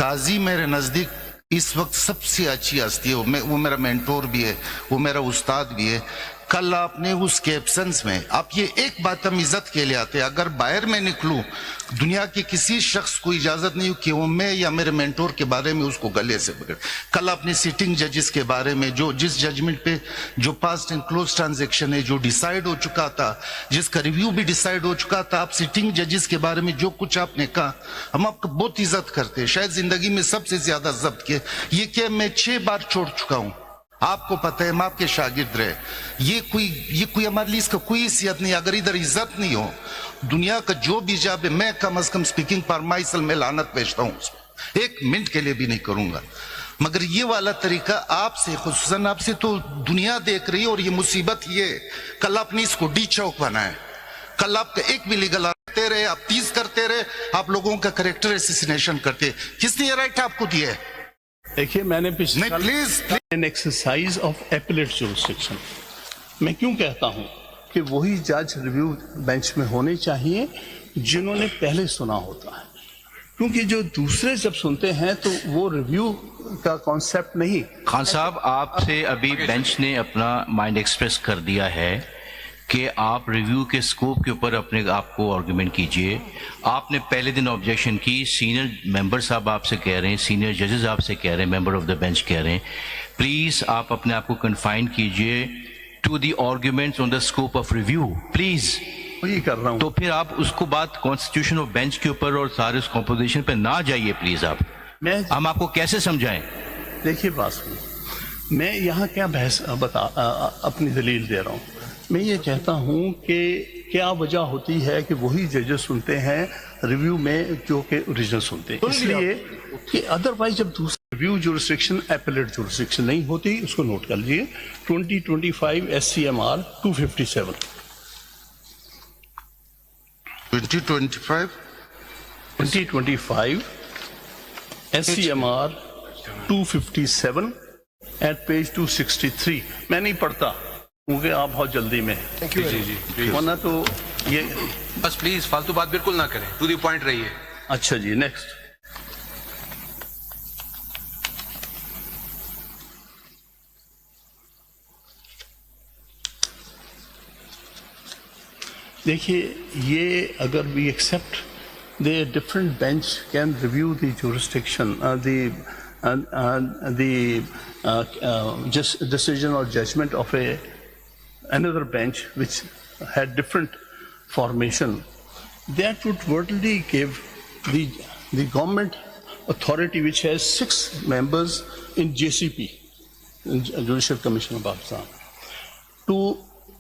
قاضی میرے نزدیک اس وقت سب سے اچھی ہستی ہے، وہ میرا مینٹور بھی ہے، وہ میرا استاد بھی ہے. کل آپ نے اس کے ایبسنس میں آپ یہ ایک بات ہم عزت کے لیے آتے، اگر باہر میں نکلوں دنیا کے کسی شخص کو اجازت نہیں کہ وہ میں یا میرے مینٹور کے بارے میں اس کو گلے سے پکڑ. کل آپ نے سیٹنگ ججز کے بارے میں جو جس ججمنٹ پہ جو پاسٹ اینڈ کلوز ٹرانزیکشن ہے جو ڈیسائیڈ ہو چکا تھا، جس کا ریویو بھی ڈیسائیڈ ہو چکا تھا، آپ سیٹنگ ججز کے بارے میں جو کچھ آپ نے کہا ہم آپ کو بہت عزت کرتے ہیں. شاید زندگی میں سب سے زیادہ ضبط کیے یہ کہ میں 6 بار چھوڑ چکا ہوں. آپ کو پتہ ہے ہم آپ کے شاگرد رہے. یہ کوئی ہمارے لیے اس کا کوئی حیثیت نہیں. اگر ادھر عزت نہیں ہو دنیا کا جو بھی جاب ہے میں کم از کم سپیکنگ فار مائی سیلف میں لعنت بھیجتا ہوں اس کو، ایک منٹ کے لیے بھی نہیں کروں گا. مگر یہ والا طریقہ آپ سے خصوصاً آپ سے تو دنیا دیکھ رہی ہے. اور یہ مصیبت یہ کل آپ نے اس کو ڈی چوک بنایا. کل آپ کا ایک بھی لیگل آتے رہے، آپ تیز کرتے رہے، آپ لوگوں کا کریکٹر اسیسینیشن کرتے. کس نے یہ رائٹ آپ کو دیا ہے؟ دیکھیے میں نے پچھلے plays an exercise of applet jurisdiction میں کیوں کہتا ہوں کہ وہی جج ریویو بینچ میں ہونے چاہیے جنہوں نے پہلے سنا ہوتا ہے، کیونکہ جو دوسرے جب سنتے ہیں تو وہ ریویو کا کانسیپٹ نہیں. خان صاحب آپ سے ابھی بینچ نے اپنا مائنڈ ایکسپریس کر دیا ہے کہ آپ ریویو کے سکوپ کے اوپر اپنے آپ کو آرگومنٹ کیجئے. آپ نے پہلے دن آبجیکشن کی، سینئر ممبر صاحب آپ سے کہہ رہے ہیں، سینئر ججز آپ سے کہہ رہے ہیں، ممبر آف دا بینچ کہہ رہے ہیں، پلیز آپ اپنے آپ کو کنفائن کیجئے to the arguments on the scope of review please. وہی کر رہا ہوں. تو پھر آپ اس کو بات کانسٹیٹیوشن آف بینچ کے اوپر اور سارے اس کمپوزیشن پہ نہ جائیے پلیز. آپ ہم آپ کو کیسے سمجھائیں؟ دیکھیے بات سنیں، میں یہاں کیا بحث اپنی دلیل دے رہا ہوں. میں یہ کہتا ہوں کہ کیا وجہ ہوتی ہے کہ وہی ججز سنتے ہیں ریویو میں جو کہ اوریجنل سنتے ہیں، اس لیے کہ ادروائز جب دوسری ریویو جورسڈکشن ایپلیٹ جورسڈکشن نہیں ہوتی. اس کو نوٹ کر لیجیے 2025 SCMR 257 2025 SCMR 257 at page 263. میں نہیں پڑھتا کیونکہ آپ بہت جلدی میں ورنہ تو یہ بس پلیز فالتو بات بالکل نہ کریں، ٹو دی پوائنٹ رہیے. اچھا جی نیکسٹ. دیکھیے یہ اگر we accept the different bench can review the jurisdiction, the just decision or judgment of another bench which had different formation, that would virtually give the government authority which has 6 members in JCP, in Judicial Commission of Pakistan, to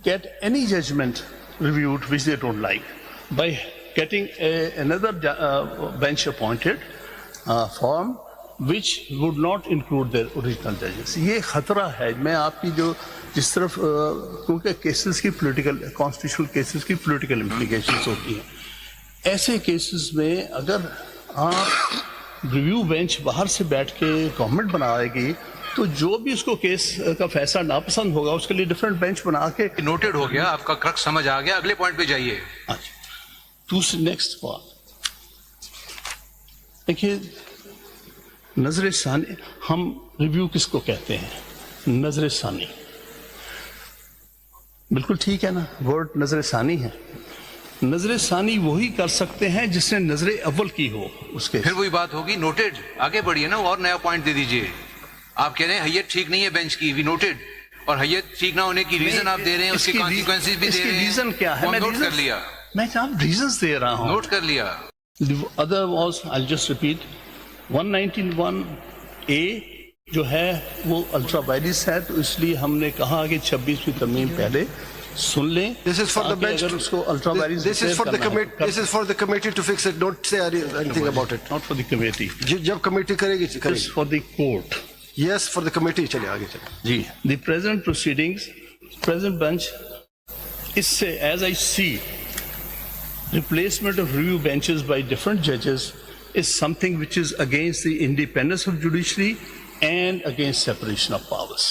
get any judgment reviewed which they don't like by getting another bench appointed form which would not include their original judges. یہ خطرہ ہے. میں آپ کی جو جس طرف کیونکہ کیسز کی پولیٹیکل کانسٹیٹیوشنل کیسز کی پولیٹیکل امپلیکیشنز ہوتی ہیں، ایسے کیسز میں اگر آپ ریویو بینچ باہر سے بیٹھ کے گورنمنٹ بنائے گی تو جو بھی اس کو کیس کا فیصلہ ناپسند ہوگا اس کے لیے ڈفرینٹ بینچ بنا کے. نوٹڈ ہو گیا، آپ کا کرک سمجھ آ گیا. اگلے پوائنٹ پہ جائیے. اچھا دوسری نیکسٹ بات دیکھیے، نظر ثانی. ہم ریویو کس کو کہتے ہیں؟ نظر ثانی. بالکل ٹھیک ہے نا، ورڈ نظر ثانی ہے. نظر ثانی وہی کر سکتے ہیں جس نے نظر اول کی ہو. اس کے پھر وہی بات ہوگی نوٹڈ. آگے بڑھیے نا، اور نیا پوائنٹ دے دیجئے. آپ کہہ رہے ہیں حیت ٹھیک نہیں ہے بینچ کی، وی نوٹڈ. اور حیت ٹھیک نہ ہونے کی ریزن آپ دے رہے ہیں، اس کی کانسیکوینسز بھی دے رہے ہیں. ریزن کیا ہے؟ میں نوٹ کر لیا. میں جناب ریزنز دے رہا ہوں. نوٹ کر لیا. Other was I'll just repeat 191A جو ہے وہ الٹرا وائرس ہے، تو اس لیے ہم نے کہا کہ 26ویں ترمیم پہلے سن لیں. This is for the bench. اگر اس کو ultra virus This is for the committee. This is for the committee to fix it. Don't say anything about it. not for the committee. جب کمیٹی کرے گی This is for the court. Yes, for the committee. چلیے آگے چلیں. جی the present proceedings, present bench اس سے as I see replacement of review benches by different judges is something which is against the independence of judiciary and against separation of powers.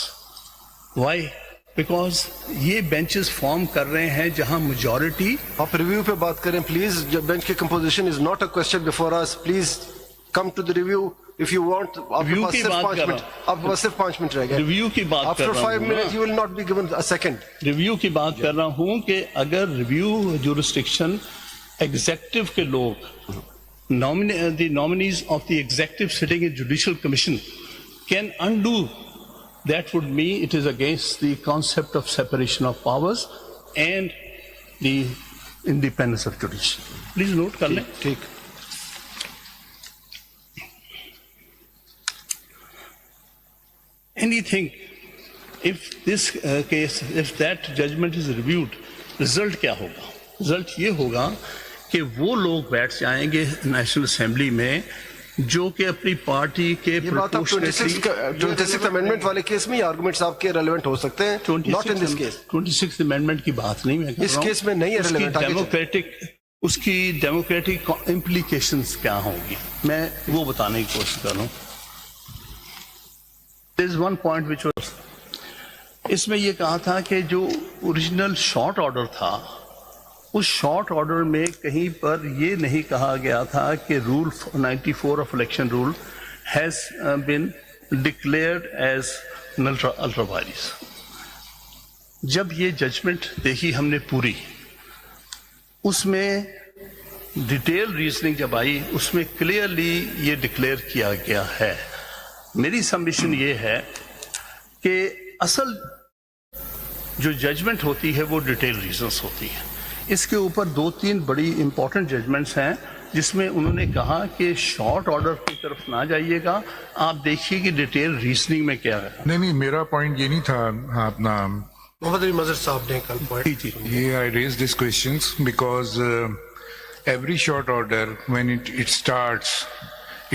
Why? Because یہ benches form کر رہے ہیں جہاں majority. آپ review پہ بات کریں پلیز. جب بینچ کی composition is not a question before us. Please come to the review if you want, آپ کے پاس کی صرف بات 5 کر منٹ, آپ کے پاس صرف 5 منٹ رہ گئے. ریویو کی بات کر After رہا 5 ہوں minutes you will not be given a second. Review کی بات کر رہا ہوں کہ اگر ریویو جورسڈکشن ایگزیکٹو کے لوگ the nominees of the executive sitting in judicial commission can undo, that would mean it is against the concept of separation of powers and the independence of judiciary. Please note kar lein. ٹھیک. Anything, if this case, if that judgment is reviewed, result کیا ہوگا؟ result یہ ہوگا کہ وہ لوگ بیٹھ جائیں گے نیشنل اسمبلی میں جو کہ اپنی پارٹی کے یہ بات آپ 26th amendment والے کیس میں یہ آرگومنٹس آپ کے ریلیونٹ ہو سکتے ہیں, not in this case. 26th amendment کی بات نہیں میں کر رہا ہوں. اس کیس میں نہیں ہے ریلیونٹ. اس کی ڈیموکریٹک امپلیکیشنز کیا ہوں گی میں وہ بتانے کی کوشش کر رہا ہوں. There is one point which was, اس میں یہ کہا تھا کہ جو اوریجنل شارٹ آرڈر تھا اس شارٹ آرڈر میں کہیں پر یہ نہیں کہا گیا تھا کہ rule 94 of election rule has been declared as ultra vires. جب یہ ججمنٹ دیکھی ہم نے پوری, اس میں ڈیٹیل ریزننگ جب آئی اس میں کلیئرلی یہ ڈکلیئر کیا گیا ہے. میری سبمیشن یہ ہے کہ اصل جو ججمنٹ ہوتی ہے وہ ڈیٹیل ریزنس ہوتی ہے. اس کے اوپر 2-3 بڑی امپورٹنٹ ججمنٹس ہیں جس میں انہوں نے کہا کہ شارٹ آرڈر کی طرف نہ جائیے گا, آپ دیکھیے کہ ڈیٹیل ریزننگ میں کیا ہے. نہیں میرا پوائنٹ یہ نہیں تھا. اپنا محمد علی مظہر صاحب نے کل پوائنٹ یہ I raised these questions because every short order when it starts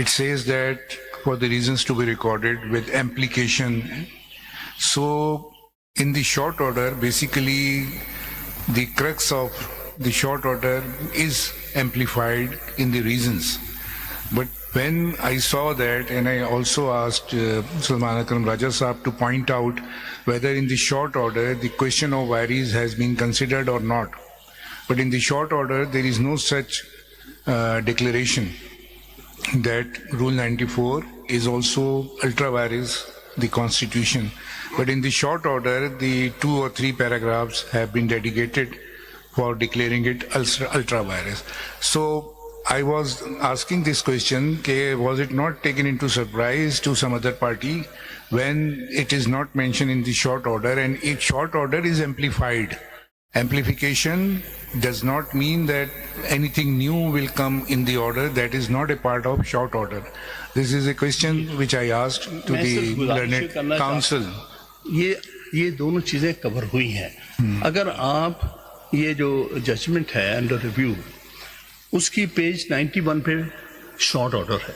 it says that for the reasons to be recorded with implication. So in the short order basically the crux of the short order is amplified in the reasons. But when I saw that, and I also asked Salman Akram Raja Saab to point out whether in the short order the question of varies has been considered or not. But in the short order there is no such declaration that Rule 94 is also ultra vires the Constitution. But in the short order, the 2 or 3 paragraphs have been dedicated for declaring it ultra vires. So I was asking this question, was it not taken into surprise to some other party when it is not mentioned in the short order, and if short order is amplified? Amplification does not mean that anything new will come in the order. That is not a part of short order. This is a question which I asked to the learned counsel. یہ دونوں چیزیں کور ہوئی ہیں. اگر آپ یہ جو judgment ہے انڈر ریویو اس کی پیج 91 پہ شارٹ آرڈر ہے,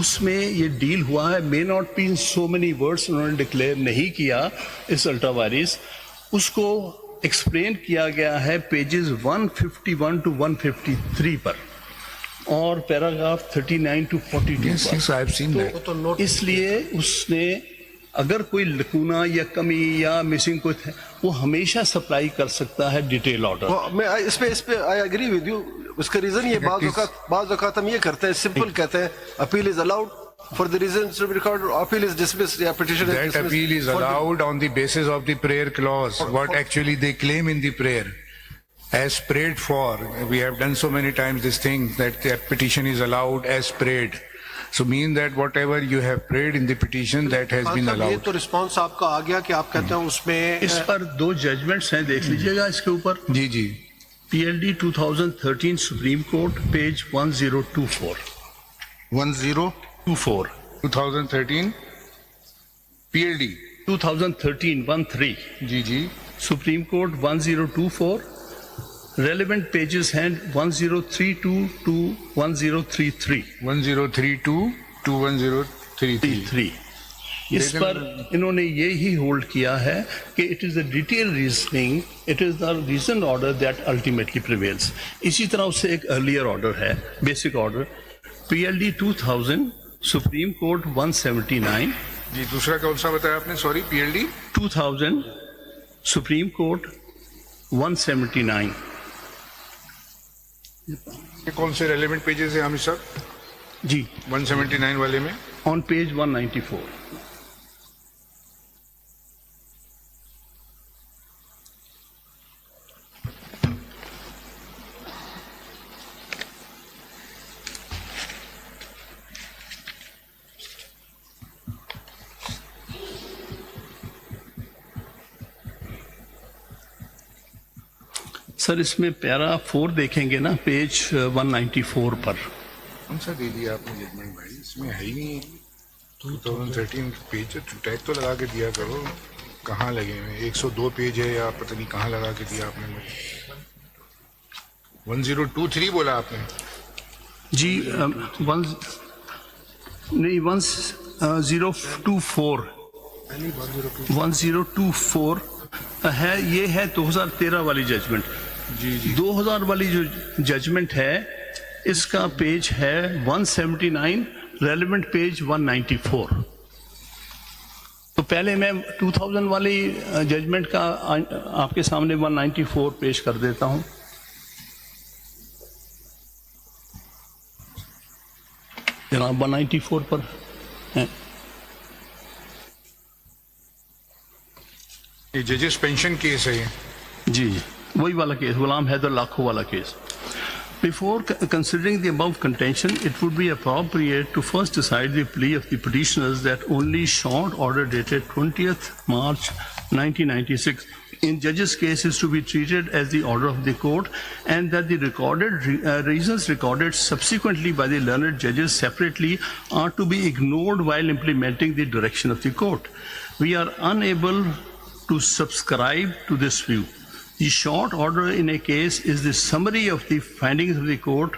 اس میں یہ ڈیل ہوا ہے. May not be so many words انہوں نے ڈکلیئر نہیں کیا اس الٹرا وائرس, اس کو ایکسپلین کیا گیا ہے پیجز 151 to 153 پر اور paragraph 39 to 42 Yes, yes, I have seen that. تو اس لیے اس نے اگر کوئی لکونا یا کمی یا مسنگ کوئی ہے وہ ہمیشہ سپلائی کر سکتا ہے ڈیٹیل آرڈر. میں اس پہ آئی ایگری ود یو. اس کا ریزن یہ بعض اوقات ہم یہ کرتے ہیں, سمپل کہتے ہیں appeal is allowed for the reasons to be recorded, appeal is dismissed, yeah, petition is That dismissed. appeal is allowed on the basis of the prayer clause, what actually they claim in the prayer. As prayed for, we have done so many times this thing that the petition is allowed as prayed. So mean that whatever you have prayed in the petition that has been یہ allowed. تو response آپ کا آ گیا کہ آپ کہتے ہیں اس میں اس پر 2 ججمنٹس ہیں, دیکھ لیجئے گا اس کے اوپر. جی جی. PLD 2013 supreme court page 1024 1024 2013 PLD 2013 جی جی. سپریم کورٹ 1024 ریلیونٹ پیجز ہیں 1032 to 1033 1032 to 1033. اس پر انہوں نے یہی ہولڈ کیا ہے کہ it is a detail reasoning, it is the reason order that ultimately prevails. اسی طرح اس سے ایک ارلیئر آرڈر ہے, basic order PLD 2000 supreme court 179. جی دوسرا کون سا بتایا آپ نے, سوری, PLD 2000 سپریم کورٹ 179. یہ کون سے ریلیونٹ پیجز ہیں ہم صاحب؟ جی 179 والے میں آن پیج 194. سر اس میں پیرا 4 دیکھیں گے نا پیج 194 پر. کون سا دے دیا آپ نے ججمنٹ بھائی؟ اس میں ہے ہی نہیں. 2013 پیج ٹیگ تو لگا کے دیا کرو. کہاں لگے ہوئے 102 پیج ہے یا پتہ نہیں کہاں لگا کے دیا آپ نے مجھے. 1023 بولا آپ نے جی. نہیں 1024 ہے. یہ ہے 2013 والی ججمنٹ. جی جی 2000 والی جو ججمنٹ ہے اس کا پیج ہے 179, ریلیونٹ پیج 194. تو پہلے میں 2000 والی ججمنٹ کا آپ کے سامنے 194 پیش کر دیتا ہوں. جناب 194 پر ہیں. یہ ججز پینشن کیس ہے یہ. جی وہی والا کیس, غلام حیدر لاکھو والا case. Before considering the above contention, it would be appropriate to first decide the plea of the petitioners that only short order dated 20th March 1996 in judge's case is to be treated as the order of the court, and that the recorded reasons recorded subsequently by the learned judges separately are to be ignored while implementing the direction of the court. We are unable to subscribe to this view. The short order in a case is the summary of the findings of the court,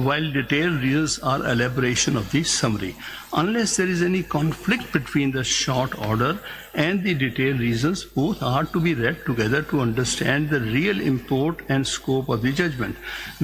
while detailed reasons are elaboration of the summary. Unless there is any conflict between the short order and the detailed reasons, both are to be read together to understand the real import and scope of the judgment.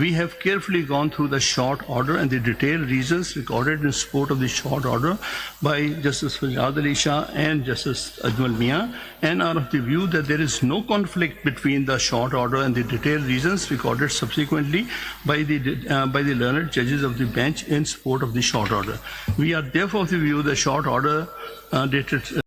We have carefully gone through the short order and the detailed reasons recorded in support of the short order by Justice Fajad Ali Shah and Justice Ajmal Mian, and are of the view that there is no conflict between the short order and the detailed reasons recorded subsequently by the learned judges of the bench in support of the short order. We are therefore of the view the short order dated